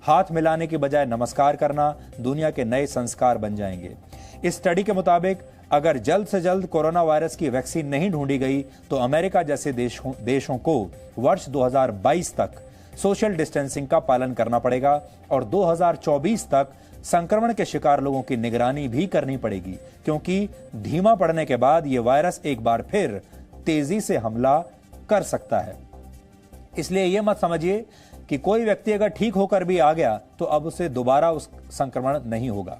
हाथ मिलाने की बजाय नमस्कार करना दुनिया के नए संस्कार बन जाएंगे। इस स्टडी के मुताबिक अगर जल्द से जल्द कोरोना वायरस की वैक्सीन नहीं ढूंढी गई तो अमेरिका जैसे देशों को वर्ष 2022 तक सोशल डिस्टेंसिंग का पालन करना पड़ेगा और 2024 तक संक्रमण के शिकार लोगों की निगरानी भी करनी पड़ेगी, क्योंकि धीमा पड़ने के बाद यह वायरस एक बार फिर तेजी से हमला कर सकता है। इसलिए यह मत समझिए कि कोई व्यक्ति अगर ठीक होकर भी आ गया तो अब उसे दोबारा उस संक्रमण नहीं होगा।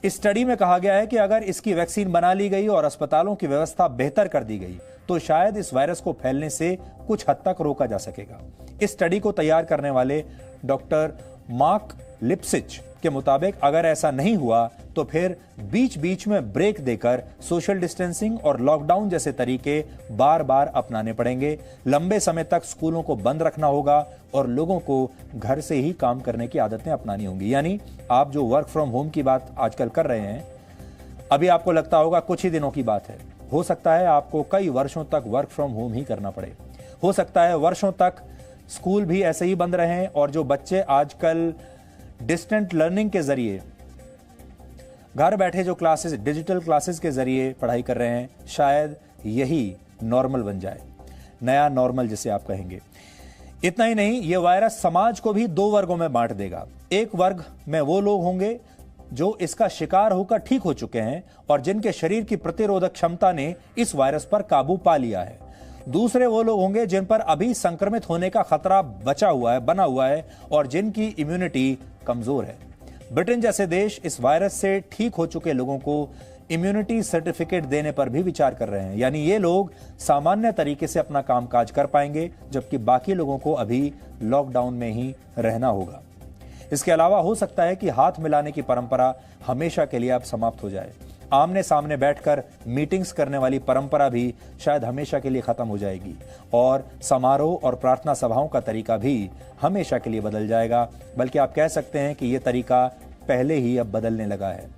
इस स्टडी में कहा गया है कि अगर इसकी वैक्सीन बना ली गई और अस्पतालों की व्यवस्था बेहतर कर दी गई तो शायद इस वायरस को फैलने से कुछ हद तक रोका जा सकेगा। इस स्टडी को तैयार करने वाले डॉक्टर मार्क लिप्सिच के मुताबिक अगर ऐसा नहीं हुआ तो फिर बीच बीच में ब्रेक देकर सोशल डिस्टेंसिंग और लॉकडाउन जैसे तरीके बार बार अपनाने पड़ेंगे। लंबे समय तक स्कूलों को बंद रखना होगा और लोगों को घर से ही काम करने की आदतें अपनानी होंगी। यानी आप जो वर्क फ्रॉम होम की बात आजकल कर रहे हैं, अभी आपको लगता होगा कुछ ही दिनों की बात है, हो सकता है आपको कई वर्षों तक वर्क फ्रॉम होम ही करना पड़े। हो सकता है वर्षों तक स्कूल भी ऐसे ही बंद रहें और जो बच्चे आजकल डिस्टेंट लर्निंग के जरिए घर बैठे जो क्लासेस, डिजिटल क्लासेस के जरिए पढ़ाई कर रहे हैं, शायद यही नॉर्मल बन जाए, नया नॉर्मल जिसे आप कहेंगे। इतना ही नहीं, यह वायरस समाज को भी दो वर्गों में बांट देगा। एक वर्ग में वो लोग होंगे जो इसका शिकार होकर ठीक हो चुके हैं और जिनके शरीर की प्रतिरोधक क्षमता ने इस वायरस पर काबू पा लिया है। दूसरे वो लोग होंगे जिन पर अभी संक्रमित होने का खतरा बना हुआ है और जिनकी इम्यूनिटी कमजोर है। ब्रिटेन जैसे देश इस वायरस से ठीक हो चुके लोगों को इम्यूनिटी सर्टिफिकेट देने पर भी विचार कर रहे हैं। यानी ये लोग सामान्य तरीके से अपना कामकाज कर पाएंगे, जबकि बाकी लोगों को अभी लॉकडाउन में ही रहना होगा। इसके अलावा हो सकता है कि हाथ मिलाने की परंपरा हमेशा के लिए अब समाप्त हो जाए। आमने सामने बैठकर मीटिंग्स करने वाली परंपरा भी शायद हमेशा के लिए खत्म हो जाएगी और समारोह और प्रार्थना सभाओं का तरीका भी हमेशा के लिए बदल जाएगा। बल्कि आप कह सकते हैं कि यह तरीका पहले ही अब बदलने लगा है।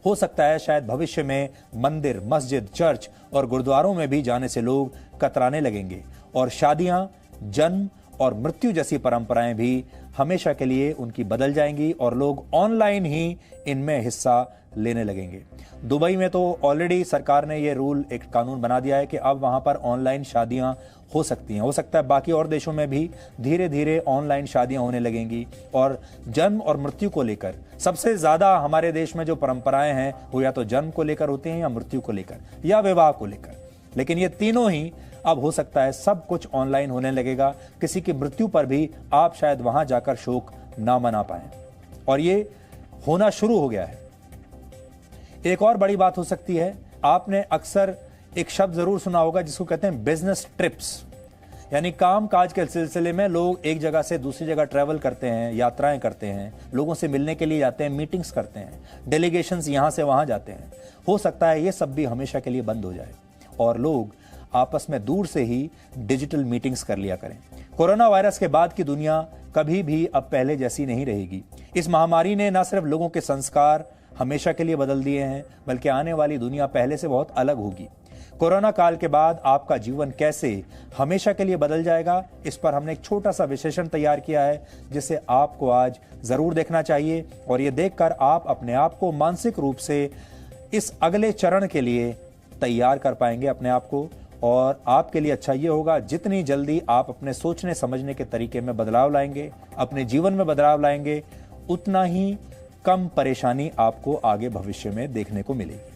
हो सकता है शायद भविष्य में मंदिर, मस्जिद, चर्च और गुरुद्वारों में भी जाने से लोग कतराने लगेंगे और शादियां, जन्म और मृत्यु जैसी परंपराएं भी हमेशा के लिए उनकी बदल जाएंगी और लोग ऑनलाइन ही इनमें हिस्सा लेने लगेंगे। दुबई में तो ऑलरेडी सरकार ने ये रूल, एक कानून बना दिया है कि अब वहां पर ऑनलाइन शादियां हो सकती हैं। हो सकता है बाकी और देशों में भी धीरे धीरे ऑनलाइन शादियां होने लगेंगी। और जन्म और मृत्यु को लेकर सबसे ज्यादा हमारे देश में जो परंपराएं हैं वो या तो जन्म को लेकर होती हैं या मृत्यु को लेकर या विवाह को लेकर, लेकिन ये तीनों ही अब हो सकता है सब कुछ ऑनलाइन होने लगेगा। किसी की मृत्यु पर भी आप शायद वहां जाकर शोक ना मना पाएं और ये होना शुरू हो गया है। एक और बड़ी बात हो सकती है, आपने अक्सर एक शब्द जरूर सुना होगा जिसको कहते हैं बिजनेस ट्रिप्स। यानी काम काज के सिलसिले में लोग एक जगह से दूसरी जगह ट्रैवल करते हैं, यात्राएं करते हैं, लोगों से मिलने के लिए जाते हैं, मीटिंग्स करते हैं, डेलीगेशंस यहां से वहां जाते हैं। हो सकता है ये सब भी हमेशा के लिए बंद हो जाए और लोग आपस में दूर से ही डिजिटल मीटिंग्स कर लिया करें। कोरोना वायरस के बाद की दुनिया कभी भी अब पहले जैसी नहीं रहेगी। इस महामारी ने न सिर्फ लोगों के संस्कार हमेशा के लिए बदल दिए हैं, बल्कि आने वाली दुनिया पहले से बहुत अलग होगी। कोरोना काल के बाद आपका जीवन कैसे हमेशा के लिए बदल जाएगा, इस पर हमने एक छोटा सा विश्लेषण तैयार किया है जिसे आपको आज जरूर देखना चाहिए और ये देखकर आप अपने आप को मानसिक रूप से इस अगले चरण के लिए तैयार कर पाएंगे अपने आप को। और आपके लिए अच्छा ये होगा जितनी जल्दी आप अपने सोचने समझने के तरीके में बदलाव लाएंगे, अपने जीवन में बदलाव लाएंगे, उतना ही कम परेशानी आपको आगे भविष्य में देखने को मिलेगी।